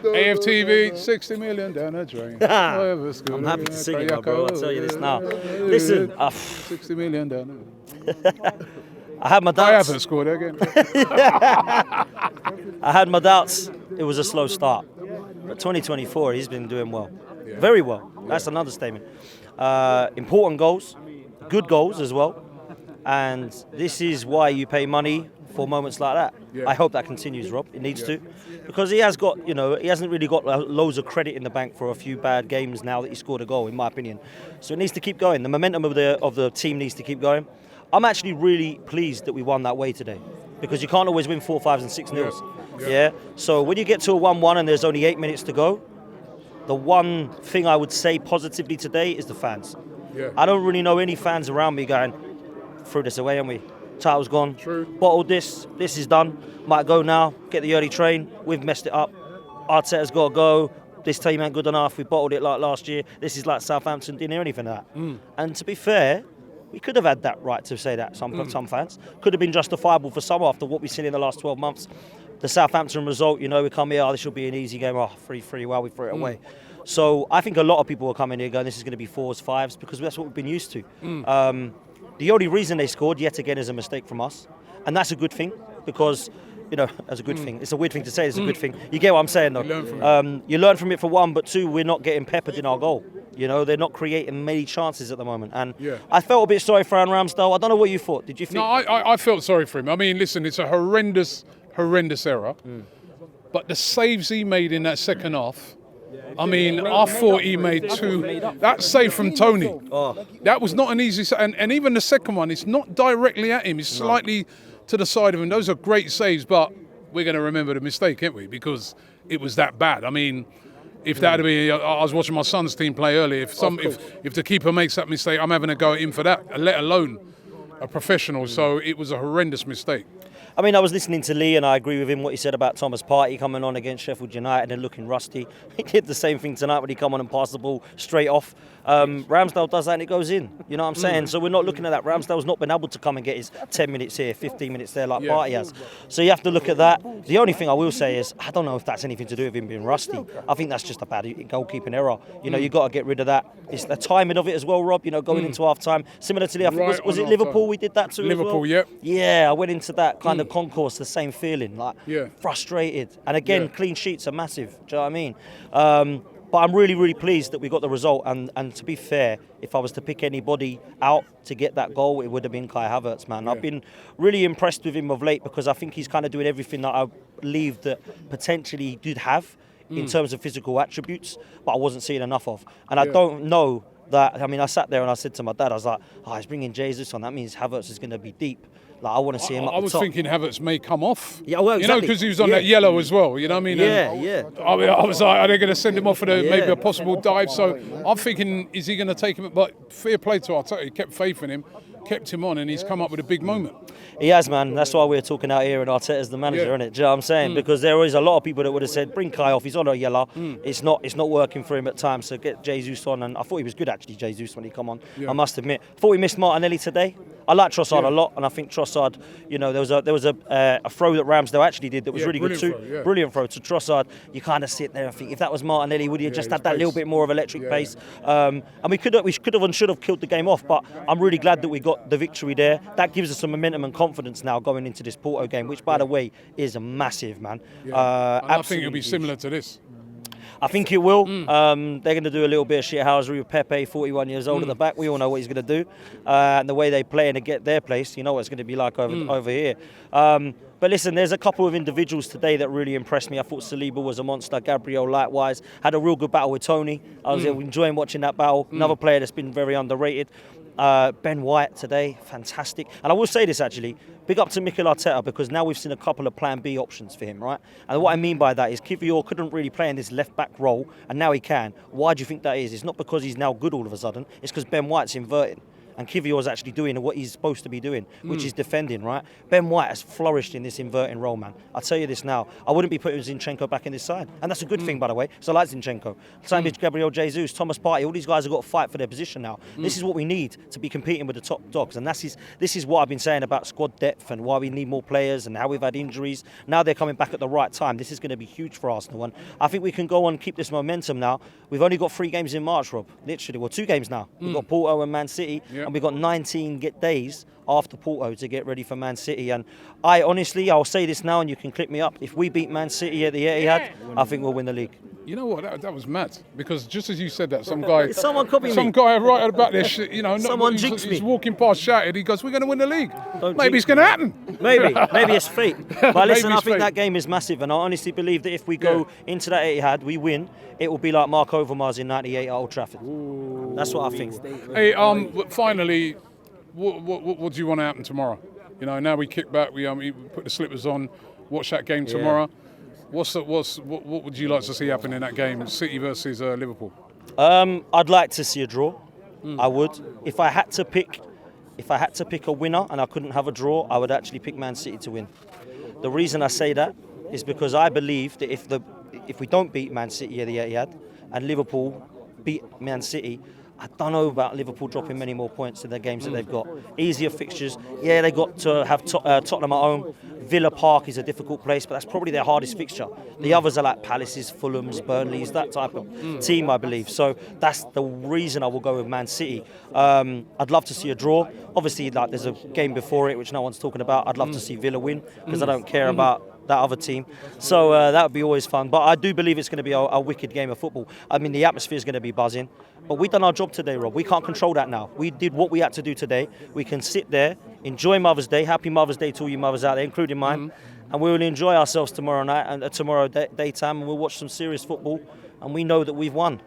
AFTV, 60 million down the drain. I'm happy to sing it, bro. I'll tell you this now. Listen, 60 million down the I had my I doubts. haven't scored again. I had my doubts. It was a slow start. But 2024, he's been doing well. Very well. That's an understatement. Important goals, good goals as well. And this is why you pay money for moments like that. I hope that continues, Rob. It needs to. Because he has got, he hasn't really got loads of credit in the bank for a few bad games now that he scored a goal, in my opinion. So it needs to keep going. The momentum of the team needs to keep going. I'm actually really pleased that we won that way today, because you can't always win 4, 5s and 6 nils. Yeah. So when you get to a 1-1 and there's only 8 minutes to go, the one thing I would say positively today is the fans. I don't really know any fans around me going, threw this away, haven't we? Title's gone. True. Bottled this is done. Might go now, get the early train. We've messed it up. Arteta's got to go. This team ain't good enough. We bottled it like last year. This is like Southampton. Didn't hear anything of that. And to be fair, we could have had that right to say that, some fans. Could have been justifiable for some after what we've seen in the last 12 months. The Southampton result, we come here, this should be an easy game. 3-3, well, we threw it away. So I think a lot of people will come in here going, this is going to be 4s, 5s, because that's what we've been used to. The only reason they scored, yet again, is a mistake from us. And that's a good thing, because, that's a good thing. It's a weird thing to say, it's a good thing. You get what I'm saying, though? You learn from it for one, but two, we're not getting peppered in our goal. They're not creating many chances at the moment. And I felt a bit sorry for Aaron Ramsdale. I don't know what you thought. Did you think? No, I felt sorry for him. I mean, listen, it's a horrendous error. But the saves he made in that second half, I mean, I thought he made 2. That save from Tony, that was not an easy save. And even the second one, it's not directly at him. It's slightly to the side of him. Those are great saves, but we're going to remember the mistake, ain't we? Because it was that bad. I mean, if that had been, I was watching my son's team play earlier. If the keeper makes that mistake, I'm having a go at him for that, let alone a professional. So it was a horrendous mistake. I mean, I was listening to Lee and I agree with him what he said about Thomas Partey coming on against Sheffield United and looking rusty. He did the same thing tonight when he come on and passed the ball straight off. Ramsdale does that and it goes in. You know what I'm saying? So we're not looking at that. Ramsdale's not been able to come and get his 10 minutes here, 15 minutes there like Partey has. So you have to look at that. The only thing I will say is, I don't know if that's anything to do with him being rusty. I think that's just a bad goalkeeping error. You've got to get rid of that. It's the timing of it as well, Rob, going into half-time. Similar to I think, was it Liverpool we did that to Liverpool, as well? Yeah, I went into that kind of concourse, the same feeling, frustrated. And again, clean sheets are massive, do you know what I mean? But I'm really, really pleased that we got the result. And to be fair, if I was to pick anybody out to get that goal, it would have been Kai Havertz, man. I've been really impressed with him of late because I think he's kind of doing everything that I believed that potentially he did have in terms of physical attributes, but I wasn't seeing enough of. And I don't know that, I sat there and I said to my dad, I was like, he's bringing Jesus on. That means Havertz is going to be deep. Like, I want to see him up the top. I was thinking Havertz may come off. Yeah, well, exactly. Because he was on that yellow as well. You know what I mean? I was like, are they going to send him off for maybe a possible dive? So I'm thinking, is he going to take him? But fair play to Arteta. He kept faith in him, kept him on, and he's come up with a big moment. He has, man. That's why we're talking out here, and Arteta's the manager, isn't it? Do you know what I'm saying? Because there is a lot of people that would have said, bring Kai off. He's on a yellow. It's not working for him at times. So get Jesus on. And I thought he was good, actually, Jesus, when he come on. I must admit. I thought we missed Martinelli today. I like Trossard a lot, and I think Trossard, there was a throw that Ramsdale actually did that was really good too. Brilliant throw to Trossard. You kind of sit there and think, if that was Martinelli, would he have just had that little bit more of electric pace? And we could have and should have killed the game off, but I'm really glad that we got the victory there. That gives us some momentum and confidence now going into this Porto game, which, by the way, is massive, man. I think it'll be similar to this. I think it will. They're going to do a little bit of shithousery with Pepe, 41 years old at the back. We all know what he's going to do. And the way they play and to get their place, you know what it's going to be like over here. But listen, there's a couple of individuals today that really impressed me. I thought Saliba was a monster. Gabriel, likewise, had a real good battle with Tony. I was enjoying watching that battle. Another player that's been very underrated. Ben White today, fantastic. And I will say this, actually, big up to Mikel Arteta, because now we've seen a couple of plan B options for him, right? And what I mean by that is Kivior couldn't really play in this left-back role, and now he can. Why do you think that is? It's not because he's now good all of a sudden. It's because Ben White's inverting. and Kivior's actually doing what he's supposed to be doing, which is defending, right? Ben White has flourished in this inverting role, man. I'll tell you this now. I wouldn't be putting Zinchenko back in this side. And that's a good thing, by the way. So I like Zinchenko. Same with Gabriel Jesus, Thomas Partey. All these guys have got to fight for their position now. This is what we need to be competing with the top dogs. And this is what I've been saying about squad depth and why we need more players and how we've had injuries. Now they're coming back at the right time. This is going to be huge for Arsenal. And I think we can go on and keep this momentum now. We've only got 3 games in March, Rob. Literally, well, 2 games now. We've got Porto and Man City, and we've got 19 days after Porto to get ready for Man City. And I'll say this now and you can clip me up. If we beat Man City at the Etihad, I think we'll win the league. You know what? That was mad. Because just as you said that, some guy right about this shit, Someone jinxed me. He's walking past, shouted. He goes, "We're going to win the league." Maybe it's going to happen. Maybe it's fate. But listen, I think fate. that game is massive, and I honestly believe that if we go into that Etihad, we win. It will be like Mark Overmars in '98 at Old Trafford. That's what I think. Hey, finally, what do you want to happen tomorrow? Now we kick back, we put the slippers on, watch that game tomorrow. What would you like to see happen in that game, City versus Liverpool? I'd like to see a draw. I would. If I had to pick a winner and I couldn't have a draw, I would actually pick Man City to win. The reason I say that is because I believe that if we don't beat Man City at the Etihad and Liverpool beat Man City, I don't know about Liverpool dropping many more points in their games that they've got. Easier fixtures. Yeah, they got to have Tottenham at home. Villa Park is a difficult place, but that's probably their hardest fixture. The others are like Palaces, Fulhams, Burnleys, that type of team, I believe. So that's the reason I will go with Man City. I'd love to see a draw. Obviously, like there's a game before it, which no one's talking about. I'd love to see Villa win because I don't care about that other team. So that would be always fun. But I do believe it's going to be a wicked game of football. I mean, the atmosphere is going to be buzzing. But we've done our job today, Rob. We can't control that now. We did what we had to do today. We can sit there, enjoy Mother's Day. Happy Mother's Day to all you mothers out there, including mine. And we will enjoy ourselves tomorrow night and tomorrow daytime, and we'll watch some serious football. And we know that we've won.